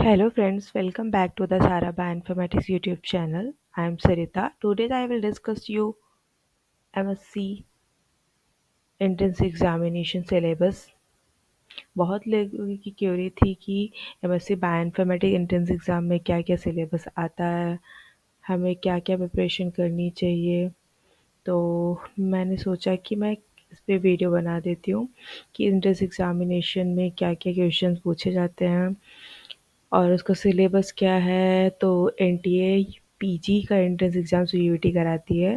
Hello friends, welcome back to the Sara Bioinformatics YouTube channel. I am Sarita. Today I will discuss you MSc Entrance Examination syllabus. बहुत लोगों की Curie थी कि MSc बायोइन्फॉर्मेटिक entrance exam में क्या क्या syllabus आता है, हमें क्या क्या प्रिपरेशन करनी चाहिए। तो मैंने सोचा कि मैं इस पे वीडियो बना देती हूँ कि एंट्रेंस एग्जामिनेशन में क्या क्या क्वेश्चन पूछे जाते हैं और उसका सिलेबस क्या है। तो एनटीए पीजी का एंट्रेंस एग्ज़ाम यूईटी कराती है,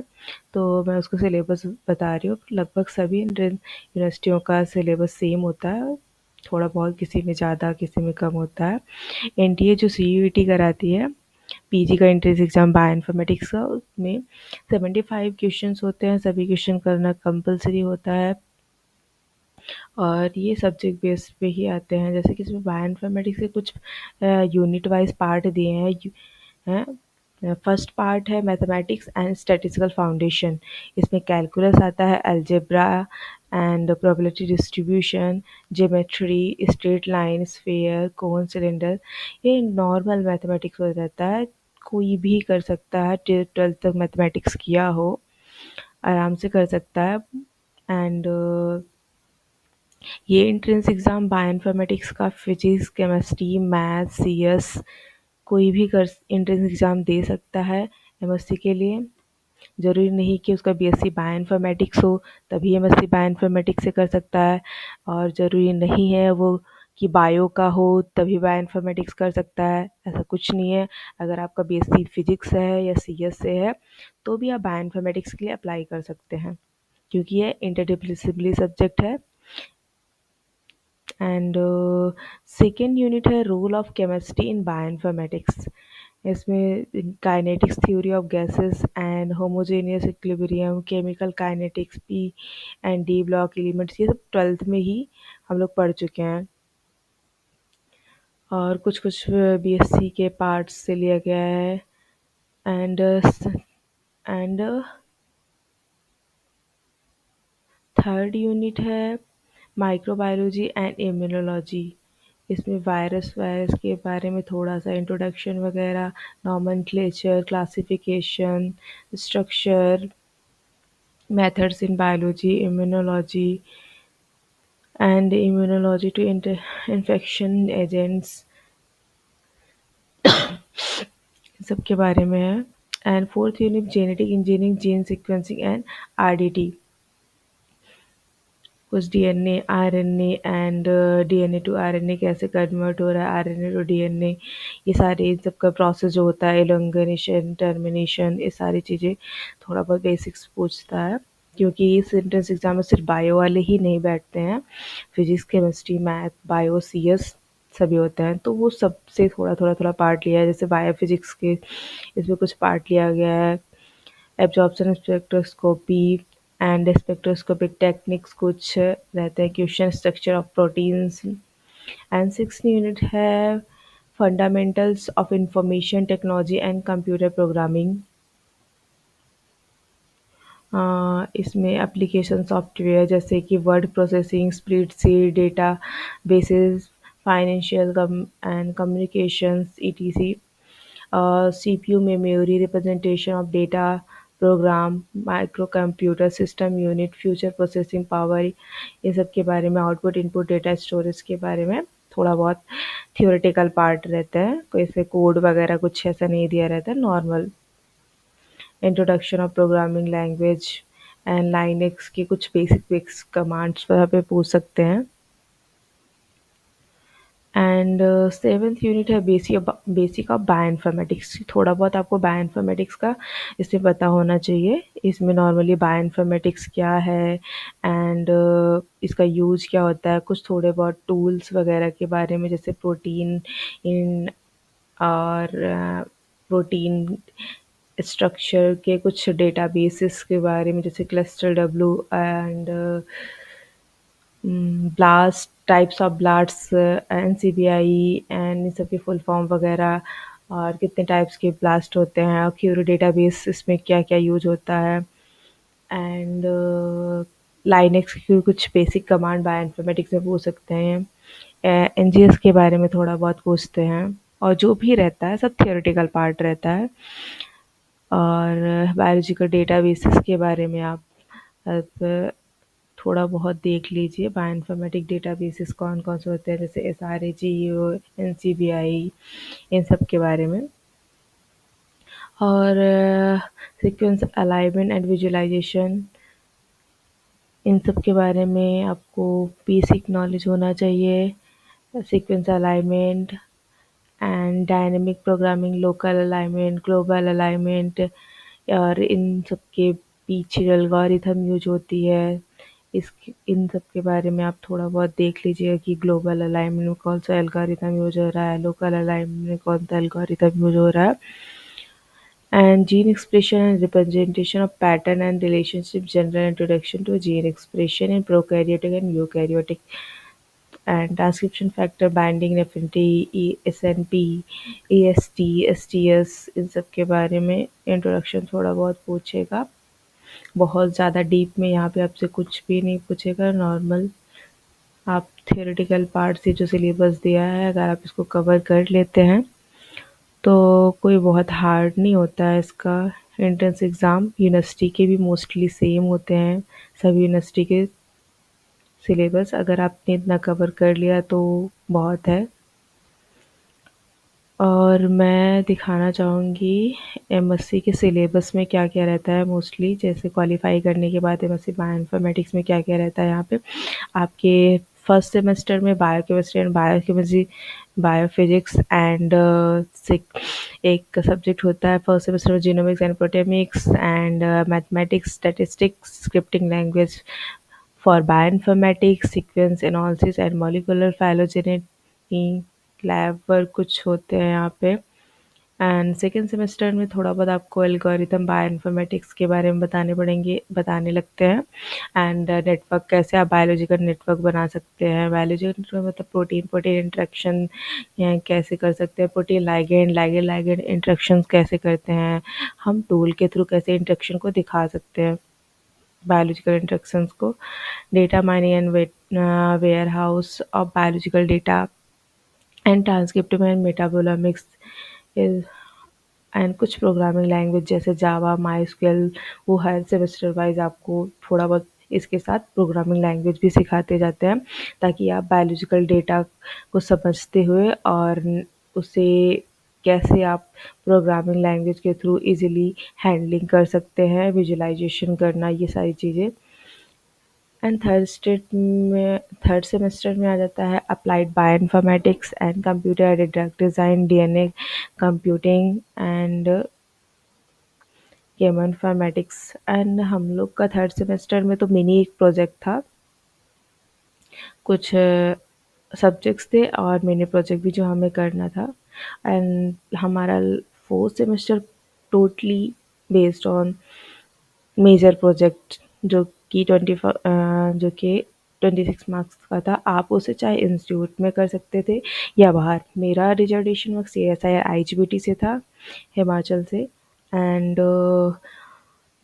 तो मैं उसका सिलेबस बता रही हूँ। लगभग सभी एंट्रेंस यूनिवर्सिटियों का सिलेबस सेम होता है, थोड़ा बहुत किसी में ज़्यादा किसी में कम होता है। एनटीए जो सीयूईटी कराती है पीजी का एंट्रेंस एग्ज़ाम बायोइन्फॉर्मेटिक्स का, उसमें 75 क्वेश्चंस होते हैं, सभी क्वेश्चन करना कंपलसरी होता है और ये सब्जेक्ट बेस पे ही आते हैं। जैसे कि इसमें बायोइन्फॉर्मेटिक्स के कुछ यूनिट वाइज पार्ट दिए हैं। फर्स्ट पार्ट है मैथमेटिक्स एंड स्टैटिस्टिकल फाउंडेशन। इसमें कैलकुलस आता है, algebra and probability distribution, geometry, straight line, sphere, cone, cylinder. ये नॉर्मल मैथमेटिक्स हो जाता है, कोई भी कर सकता है, 12th तक मैथमेटिक्स किया हो आराम से कर सकता है। एंड ये एंट्रेंस एग्ज़ाम बायोइन्फॉर्मेटिक्स का फिजिक्स, केमिस्ट्री, मैथ्स, सीएस कोई भी कर एंट्रेंस एग्ज़ाम दे सकता है एमएससी के लिए। ज़रूरी नहीं कि उसका बीएससी बायोइन्फॉर्मेटिक्स हो तभी एमएससी बायोइन्फॉर्मेटिक्स से कर सकता है, और ज़रूरी नहीं है वो कि बायो का हो तभी बायोइन्फॉर्मेटिक्स कर सकता है, ऐसा कुछ नहीं है। अगर आपका बीएससी फिजिक्स है या सीएस से है तो भी आप बायोइन्फॉर्मेटिक्स के लिए अप्लाई कर सकते हैं, क्योंकि ये इंटरडिसिप्लिनरी सब्जेक्ट है। एंड सेकेंड यूनिट है role of chemistry in bioinformatics. इसमें kinetics, theory of gases and homogeneous equilibrium, chemical kinetics, P and D block elements, ये सब 12th में ही हम लोग पढ़ चुके हैं और कुछ कुछ बीएससी के पार्ट्स से लिया गया है। एंड एंड थर्ड यूनिट है माइक्रोबायोलॉजी एंड इम्यूनोलॉजी। इसमें वायरस के बारे में थोड़ा सा इंट्रोडक्शन वगैरह, nomenclature, classification, structure, methods in biology, immunology, and immunology to infection agents, इन सब के बारे में है। And fourth unit genetic engineering, gene sequencing and RDT, कुछ DNA, RNA and DNA to RNA कैसे कन्वर्ट हो रहा है, आरएनए टू डीएनए, ये सारे इन सब का प्रोसेस जो होता है, एलोंगेशन, टर्मिनेशन, ये सारी चीज़ें थोड़ा बहुत बेसिक्स पूछता है। क्योंकि इस एंट्रेंस एग्ज़ाम में सिर्फ बायो वाले ही नहीं बैठते हैं, physics, chemistry, math, bio, CS सभी होते हैं, तो वो सबसे थोड़ा पार्ट लिया है। जैसे बायो फिजिक्स के इसमें कुछ पार्ट लिया गया है, absorption spectroscopy and spectroscopic techniques कुछ रहते हैं, question structure of proteins. And six unit है fundamentals of information technology and computer programming. इसमें एप्लीकेशन सॉफ्टवेयर जैसे कि word processing, spreadsheet, data bases, financial and communications, ETC. CPU, memory, representation of data, program, micro computer system unit, future processing power, ये सब के बारे में, output input data storage के बारे में थोड़ा बहुत थियोरेटिकल पार्ट रहता है, कोई से कोड वगैरह कुछ ऐसा नहीं दिया रहता है, normal. Introduction of programming language and Linux की कुछ बेसिक कमांड्स वहाँ पे पूछ सकते हैं। एंड सेवन्थ यूनिट है बेसिक ऑफ बायोइन्फॉर्मेटिक्स। थोड़ा बहुत आपको बायोइन्फॉर्मेटिक्स का इसमें पता होना चाहिए। इसमें नॉर्मली बायोइन्फॉर्मेटिक्स क्या है एंड इसका यूज क्या होता है, कुछ थोड़े बहुत टूल्स वगैरह के बारे में, जैसे प्रोटीन इन और प्रोटीन स्ट्रक्चर के कुछ डेटाबेसेस के बारे में, जैसे cluster W and blast, types of blasts, NCBI and in सब की फुल फॉर्म वगैरह, और कितने टाइप्स के ब्लास्ट होते हैं, और क्यूरी डेटाबेस इसमें क्या क्या यूज होता है। एंड लाइनेक्स की कुछ बेसिक कमांड बायोइन्फॉर्मेटिक्स में पूछ सकते हैं। एनजीएस के बारे में थोड़ा बहुत पूछते हैं। और जो भी रहता है सब थियोरेटिकल पार्ट रहता है। और बायोलॉजिकल डेटाबेसेस के बारे में आप अब थोड़ा बहुत देख लीजिए। बायोइन्फॉर्मेटिक डेटाबेसेस कौन कौन से होते हैं, जैसे SRA, GEO, NCBI, इन सब के बारे में। और सीक्वेंस अलाइनमेंट एंड विजुअलाइजेशन, इन सब के बारे में आपको बेसिक नॉलेज होना चाहिए। Sequence alignment and dynamic programming, local alignment, global alignment, और इन सब के पीछे एल्गोरिथम यूज होती है। इस इन सब के बारे में आप थोड़ा बहुत देख लीजिएगा कि ग्लोबल अलाइनमेंट में कौन सा एल्गोरिथम यूज हो रहा है, लोकल अलाइनमेंट में कौन सा एल्गोरिथम यूज हो रहा है। And gene expression and representation of pattern and relationship, general introduction to gene expression in prokaryotic and eukaryotic, and transcription factor, binding affinity, SNP, AST, STS, इन सब के बारे में इंट्रोडक्शन थोड़ा बहुत पूछेगा। बहुत ज़्यादा डीप में यहाँ पे आपसे कुछ भी नहीं पूछेगा, नॉर्मल आप थियोरेटिकल पार्ट से जो सिलेबस दिया है अगर आप इसको कवर कर लेते हैं तो कोई बहुत हार्ड नहीं होता है इसका एंट्रेंस एग्ज़ाम। यूनिवर्सिटी के भी मोस्टली सेम होते हैं, सभी यूनिवर्सिटी के सिलेबस। अगर आपने इतना कवर कर लिया तो बहुत है। और मैं दिखाना चाहूँगी एमएससी के सिलेबस में क्या-क्या रहता है मोस्टली। जैसे क्वालिफ़ाई करने के बाद एमएससी बायोइन्फॉर्मेटिक्स में क्या-क्या रहता है यहाँ पे। आपके फर्स्ट सेमेस्टर में biochemistry and biochemistry, biophysics and एक सब्जेक्ट होता है फर्स्ट सेमेस्टर में, genomics and proteomics and mathematics, statistics, scripting language for bioinformatics, sequence analysis and molecular phylogeny, lab work कुछ होते हैं यहाँ पे। एंड सेकेंड सेमेस्टर में थोड़ा बहुत आपको एल्गोरिथम बायोइन्फॉर्मेटिक्स के बारे में बताने लगते हैं। एंड नेटवर्क, कैसे आप बायोलॉजिकल नेटवर्क बना सकते हैं। बायोलॉजिकल नेटवर्क मतलब प्रोटीन प्रोटीन इंटरेक्शन कैसे कर सकते हैं, protein ligand ligand ligand interactions कैसे करते हैं, हम टूल के थ्रू कैसे इंटरेक्शन को दिखा सकते हैं, बायोलॉजिकल इंटरेक्शंस को। Data mining and warehouse of biological data and transcriptome and metabolomics and कुछ प्रोग्रामिंग लैंग्वेज जैसे जावा, माइस्क्यूएल, वो हर सेमेस्टर वाइज आपको थोड़ा बहुत इसके साथ प्रोग्रामिंग लैंग्वेज भी सिखाते जाते हैं, ताकि आप बायोलॉजिकल डेटा को समझते हुए और उसे कैसे आप प्रोग्रामिंग लैंग्वेज के थ्रू इजीली हैंडलिंग कर सकते हैं, विजुअलाइजेशन करना, ये सारी चीज़ें। एंड थर्ड सेमेस्टर में आ जाता है applied bioinformatics and computer aided drug design, DNA computing and chemoinformatics. And हम लोग का थर्ड सेमेस्टर में तो मिनी एक प्रोजेक्ट था, कुछ सब्जेक्ट्स थे और मिनी प्रोजेक्ट भी जो हमें करना था। एंड हमारा fourth semester totally based on major project, जो कि 26 मार्क्स का था। आप उसे चाहे इंस्टीट्यूट में कर सकते थे या बाहर। मेरा रिजर्वेशन वर्क CSIR IGBT से था, हिमाचल से। एंड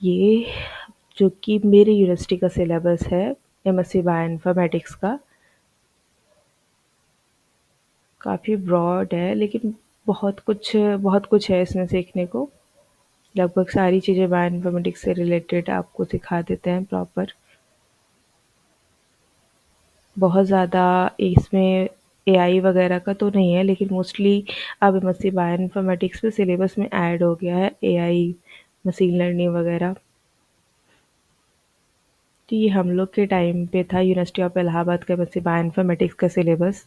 ये जो कि मेरे यूनिवर्सिटी का सिलेबस है एमएससी बायोइन्फॉर्मेटिक्स का, काफ़ी ब्रॉड है लेकिन बहुत कुछ है इसमें सीखने को। लगभग सारी चीज़ें बायोइन्फॉर्मेटिक्स से रिलेटेड आपको सिखा देते हैं प्रॉपर। बहुत ज़्यादा इसमें AI वगैरह का तो नहीं है, लेकिन मोस्टली अब एमएससी बायोइन्फॉर्मेटिक्स में सिलेबस में ऐड हो गया है AI, मशीन लर्निंग वगैरह। तो ये हम लोग के टाइम पे था यूनिवर्सिटी ऑफ इलाहाबाद का एमएससी बायोइन्फॉर्मेटिक्स का सिलेबस।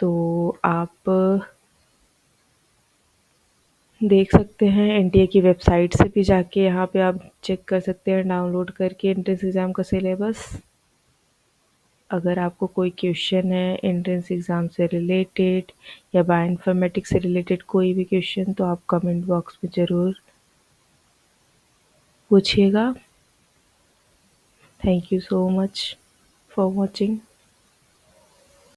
तो आप देख सकते हैं एनटीए की वेबसाइट से भी जाके, यहाँ पे आप चेक कर सकते हैं डाउनलोड करके एंट्रेंस एग्ज़ाम का सिलेबस। अगर आपको कोई क्वेश्चन है एंट्रेंस एग्ज़ाम से रिलेटेड या बायोइन्फॉर्मेटिक्स से रिलेटेड कोई भी क्वेश्चन, तो आप कमेंट बॉक्स में ज़रूर पूछिएगा। Thank you so much for watching.